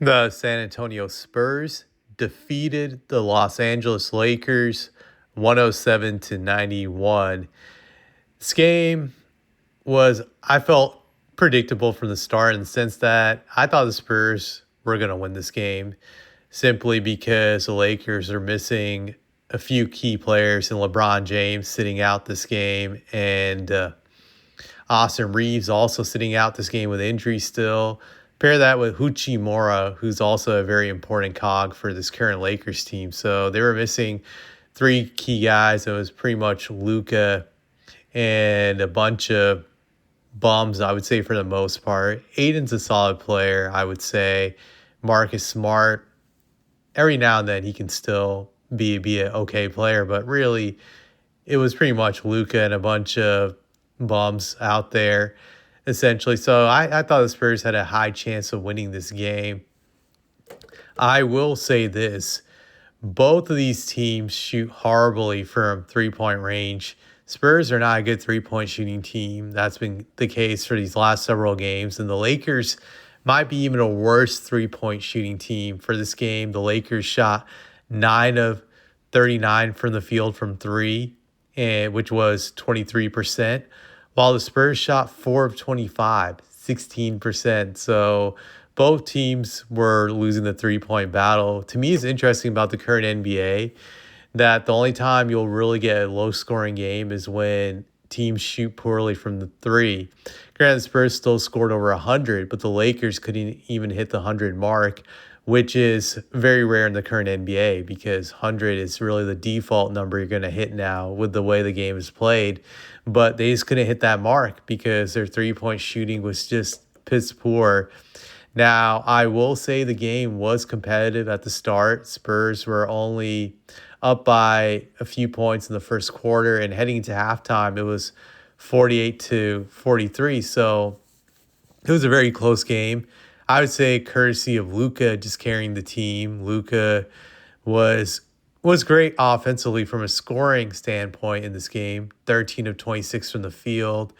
The San Antonio Spurs defeated the Los Angeles Lakers 107 to 91. This game was, I felt, predictable from the start in the sense that I thought the Spurs were going to win this game simply because the Lakers are missing a few key players and LeBron James sitting out this game, and Austin Reeves also sitting out this game with injury still. Pair that with Mora, who's also a very important cog for this current Lakers team. So they were missing three key guys. It was pretty much Luka and a bunch of bums, I would say, for the most part. Aiden's a solid player, I would say. Marcus Smart, every now and then he can still be an okay player, but really it was pretty much Luka and a bunch of bums out there, essentially. So I thought the Spurs had a high chance of winning this game. I will say this. Both of these teams shoot horribly from three-point range. Spurs are not a good three-point shooting team. That's been the case for these last several games. And the Lakers might be even a worse three-point shooting team for this game. The Lakers shot 9 of 39 from the field from three, which was 23%, while the Spurs shot 4 of 25, 16%. So both teams were losing the three-point battle. To me, it's interesting about the current NBA that the only time you'll really get a low-scoring game is when teams shoot poorly from the three. Granted, the Spurs still scored over 100, but the Lakers couldn't even hit the 100 mark, which is very rare in the current NBA because 100 is really the default number you're going to hit now with the way the game is played. But they just couldn't hit that mark because their three-point shooting was just piss poor. Now, I will say the game was competitive at the start. Spurs were only up by a few points in the first quarter, and heading into halftime, it was 48 to 43. So it was a very close game. I would say courtesy of Luka just carrying the team. Luka was great offensively from a scoring standpoint in this game. 13 of 26 from the field,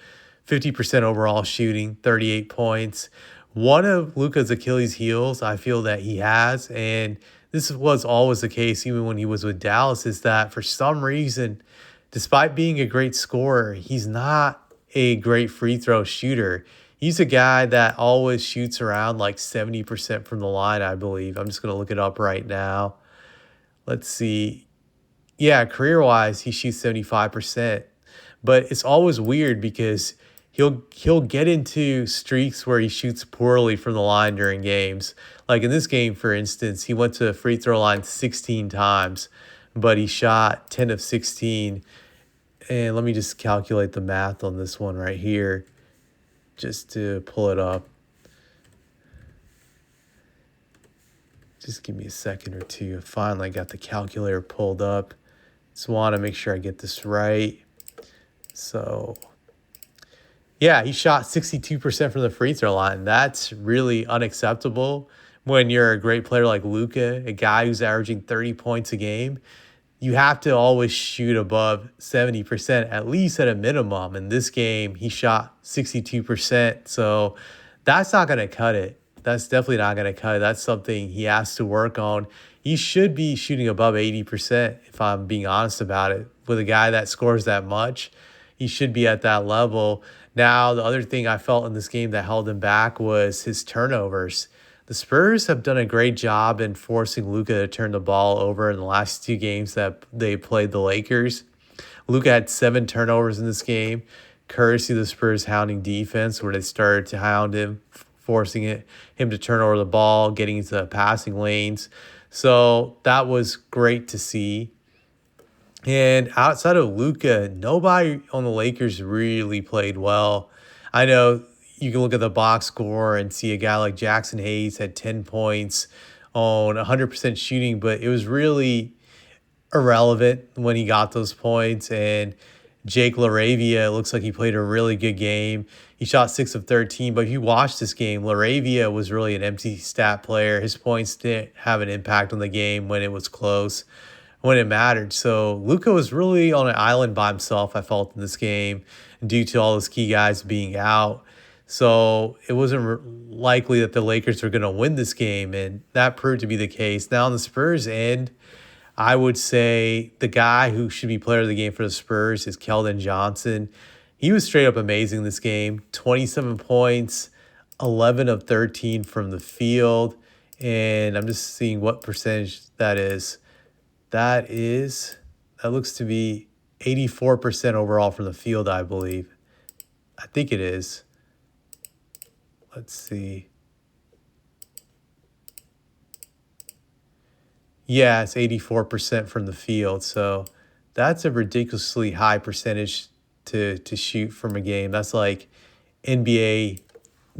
50% overall shooting, 38 points. One of Luka's Achilles heels I feel that he has, and this was always the case even when he was with Dallas, is that for some reason, despite being a great scorer, he's not a great free throw shooter. He's a guy that always shoots around like 70% from the line, I believe. I'm just going to look it up right now. Let's see. Yeah, career-wise, he shoots 75%. But it's always weird because he'll get into streaks where he shoots poorly from the line during games. Like in this game, for instance, he went to the free throw line 16 times, but he shot 10 of 16. And let me just calculate the math on this one right here, just to pull it up. Just give me a second or two. I finally got the calculator pulled up. Just want to make sure I get this right. So, yeah, he shot 62% from the free throw line. That's really unacceptable when you're a great player like Luka, a guy who's averaging 30 points a game. You have to always shoot above 70%, at least at a minimum. In this game, he shot 62%. So that's not going to cut it. That's definitely not going to cut it. That's something he has to work on. He should be shooting above 80%, if I'm being honest about it. With a guy that scores that much, he should be at that level. Now, the other thing I felt in this game that held him back was his turnovers. The Spurs have done a great job in forcing Luka to turn the ball over in the last two games that they played the Lakers. Luka had 7 turnovers in this game, courtesy of the Spurs hounding defense, where they started to hound him, forcing him to turn over the ball, getting into the passing lanes. So that was great to see. And outside of Luka, nobody on the Lakers really played well. I know you can look at the box score and see a guy like Jackson Hayes had 10 points on 100% shooting, but it was really irrelevant when he got those points. And Jake LaRavia, it looks like he played a really good game. He shot 6 of 13, but if you watch this game, LaRavia was really an empty stat player. His points didn't have an impact on the game when it was close, when it mattered. So Luka was really on an island by himself, I felt, in this game due to all those key guys being out. So it wasn't likely that the Lakers were going to win this game, and that proved to be the case. Now on the Spurs end, I would say the guy who should be player of the game for the Spurs is Keldon Johnson. He was straight up amazing this game. 27 points, 11 of 13 from the field. And I'm just seeing what percentage that is. That looks to be 84% overall from the field, I believe. I think it is. Let's see. Yeah, it's 84% from the field. So that's a ridiculously high percentage to shoot from a game. That's like NBA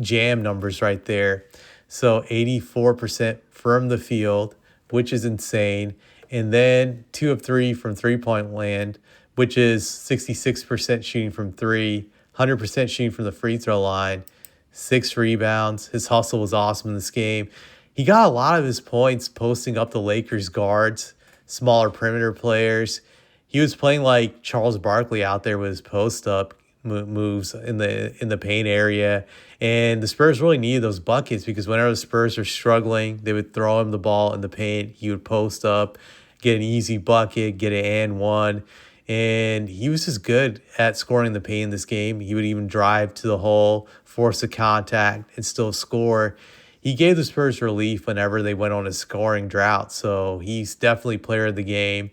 jam numbers right there. So 84% from the field, which is insane. And then 2 of 3 from three-point land, which is 66% shooting from three, 100% shooting from the free throw line, 6 rebounds. His hustle was awesome in this game. He got a lot of his points posting up the Lakers guards, smaller perimeter players. He was playing like Charles Barkley out there with his post up moves in the paint area. And the Spurs really needed those buckets because whenever the Spurs were struggling, they would throw him the ball in the paint. He would post up, get an easy bucket, get an and one. And he was just good at scoring the paint in this game. He would even drive to the hole, force a contact, and still score. He gave the Spurs relief whenever they went on a scoring drought. So he's definitely player of the game.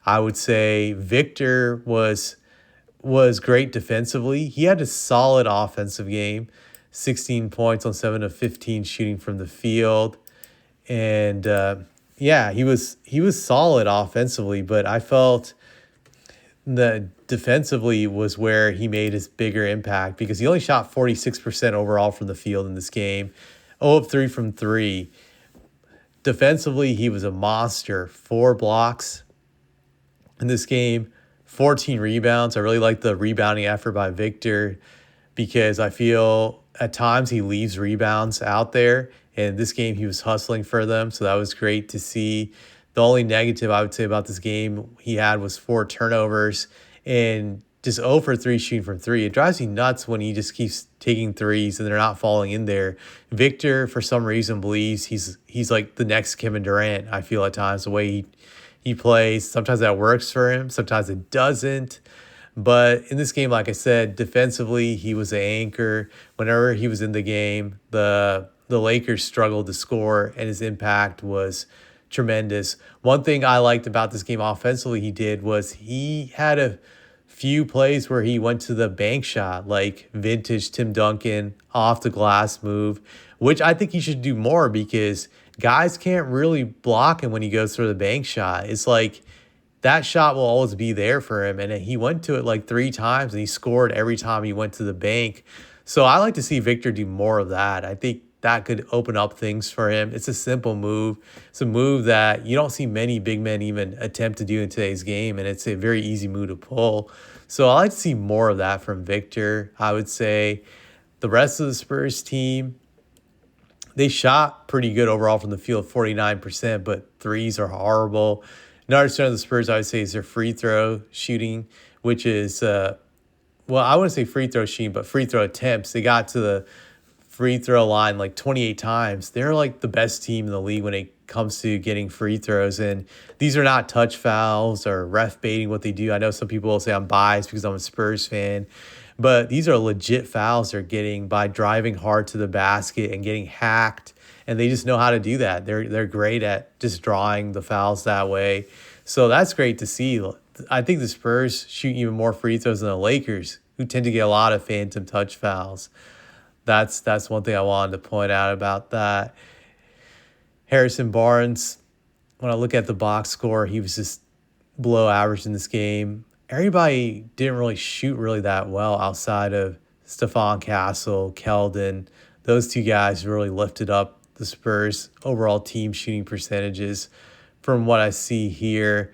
I would say Victor was great defensively. He had a solid offensive game, 16 points on 7 of 15 shooting from the field. And yeah, he was solid offensively, but I felt that defensively was where he made his bigger impact because he only shot 46% overall from the field in this game, 0 of 3 from 3. Defensively, he was a monster. 4 blocks in this game, 14 rebounds. I really like the rebounding effort by Victor because I feel at times he leaves rebounds out there. And this game, he was hustling for them. So that was great to see. The only negative I would say about this game he had was 4 turnovers and just 0 for 3 shooting from 3. It drives me nuts when he just keeps taking threes and they're not falling in there. Victor, for some reason, believes he's like the next Kevin Durant, I feel at times, the way he plays. Sometimes that works for him. Sometimes it doesn't. But in this game, like I said, defensively, he was an anchor. Whenever he was in the game, the Lakers struggled to score, and his impact was tremendous. One thing I liked about this game offensively he had a few plays where he went to the bank shot, like vintage Tim Duncan off the glass move, which I think he should do more because guys can't really block him when he goes for the bank shot. It's like that shot will always be there for him. And he went to it like 3 times and he scored every time he went to the bank. So I like to see Victor do more of that. I think that could open up things for him. It's a simple move. It's a move that you don't see many big men even attempt to do in today's game, and it's a very easy move to pull. So I like to see more of that from Victor. I would say the rest of the Spurs team, they shot pretty good overall from the field, 49%, but threes are horrible. Another strength of the Spurs, I would say, is their free throw shooting, which is, I wouldn't say free throw shooting, but free throw attempts. They got to the free throw line like 28 times. They're like the best team in the league when it comes to getting free throws. And these are not touch fouls or ref baiting what they do. I know some people will say I'm biased because I'm a Spurs fan, but these are legit fouls they're getting by driving hard to the basket and getting hacked. And they just know how to do that. They're great at just drawing the fouls that way. So that's great to see. I think the Spurs shoot even more free throws than the Lakers, who tend to get a lot of phantom touch fouls. That's one thing I wanted to point out about that. Harrison Barnes, when I look at the box score, he was just below average in this game. Everybody didn't really shoot really that well outside of Stephon Castle, Keldon. Those 2 guys really lifted up the Spurs' overall team shooting percentages from what I see here.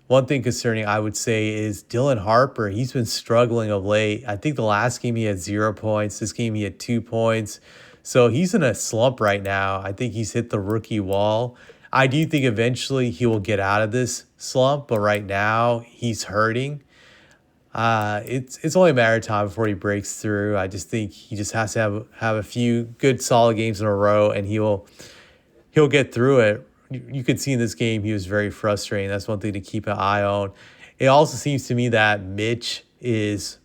One thing concerning, I would say, is Dylan Harper. He's been struggling of late. I think the last game he had 0 points. This game he had 2 points. So he's in a slump right now. I think he's hit the rookie wall. I do think eventually he will get out of this slump, but right now he's hurting. It's only a matter of time before he breaks through. I just think he just has to have a few good solid games in a row, and he'll get through it. You could see in this game he was very frustrating. That's one thing to keep an eye on. It also seems to me that Mitch is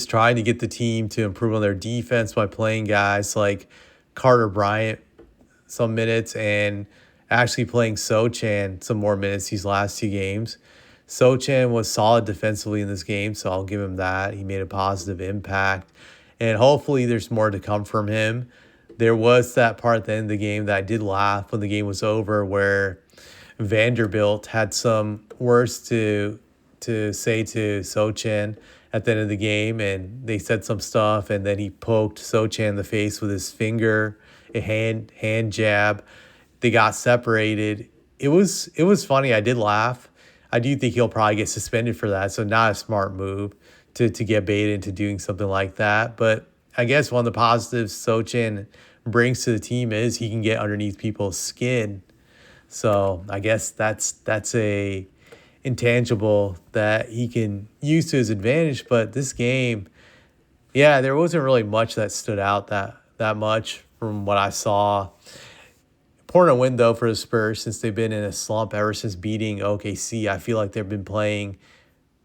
trying to get the team to improve on their defense by playing guys like Carter Bryant some minutes and actually playing Sochan some more minutes these last two games. Sochan was solid defensively in this game, so I'll give him that. He made a positive impact, and hopefully there's more to come from him. There was that part at the end of the game that I did laugh when the game was over where Vanderbilt had some words to say to Sochan at the end of the game, and they said some stuff, and then he poked Sochan in the face with his finger, a hand jab. They got separated. It was funny. I did laugh. I do think he'll probably get suspended for that, so not a smart move to get baited into doing something like that. But I guess one of the positives Sochan brings to the team is he can get underneath people's skin. So I guess that's a intangible that he can use to his advantage. But this game, yeah, there wasn't really much that stood out that much from what I saw. Important win though for the Spurs since they've been in a slump ever since beating OKC. I feel like they've been playing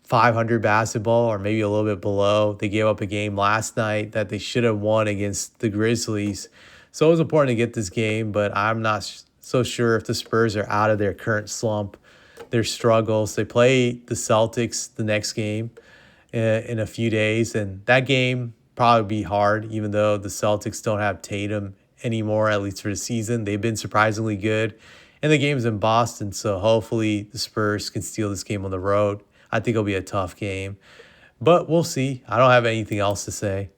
500 basketball or maybe a little bit below. They gave up a game last night that they should have won against the Grizzlies. So it was important to get this game, but I'm not so sure if the Spurs are out of their current slump, their struggles. They play the Celtics the next game in a few days, and that game probably be hard, even though the Celtics don't have Tatum anymore, at least for the season. They've been surprisingly good, and the game's in Boston, so hopefully the Spurs can steal this game on the road. I think it'll be a tough game, but we'll see. I don't have anything else to say.